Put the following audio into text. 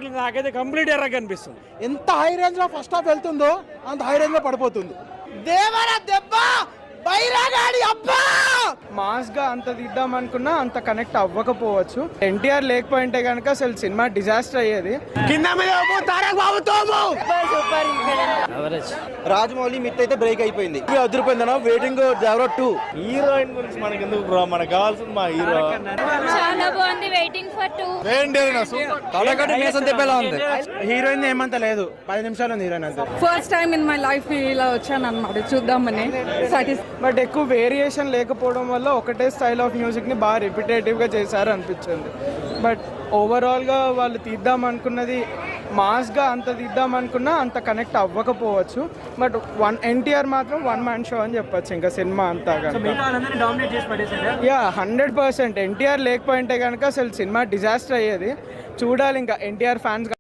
చూపించట్లేదు. నాకైతే కంప్లీట్ ఎర్రగా కనిపిస్తుంది. ఎంత హై రేంజ్ లో ఫస్ట్ హాఫ్ వెళ్తుందో అంత హై రేంజ్ లో పడిపోతుంది. దేవర దెబ్బ బైరాగాడి అబ్బా మాస్ గా అంత తీద్దాం అనుకున్నా అంత కనెక్ట్ అవ్వకపోవచ్చు. ఎన్టీఆర్ లేకపోయింటే కనుక అసలు సినిమా డిజాస్టర్ అయ్యేది. రాజమౌళి మిట్ అయితే బ్రేక్ అయిపోయింది, అదిరిపోయిందన్న. వెయిటింగ్ దేవరా 2. హీరోయిన్ గురించి మనకి ఎందుకు బ్రో, మనకు కావాల్సింది మా హీరో. చాలా బాగుంది, వెయిటింగ్ ఫర్ 2. హీరోయిన్ ఏమంత లేదు, 10 నిమిషాలు ఉంది హీరోయిన్ అంతే. First time in my life ఇలా వచ్చాను అనమాట చూద్దామని. బట్ ఎక్కువ వేరియేషన్ లేకపోవడం వల్ల ఒకటే స్టైల్ ఆఫ్ మ్యూజిక్ ని బాగా రిపిటేటివ్ గా చేశారు అనిపించింది. బట్ ఓవరాల్ గా వాళ్ళు తీద్దాం అనుకున్నది మాస్ గా అంత తీద్దాం అనుకున్నా అంత కనెక్ట్ అవ్వకపోవచ్చు. బట్ ఎన్టీఆర్ మాత్రం 1 మ్యాన్ షో అని చెప్పొచ్చు. ఇంకా సినిమా అంతా యా 100%. ఎన్టీఆర్ లేకపోయింటే కనుక అసలు సినిమా డిజాస్టర్ అయ్యేది. చూడాలి ఇంకా ఎన్టీఆర్ ఫ్యాన్స్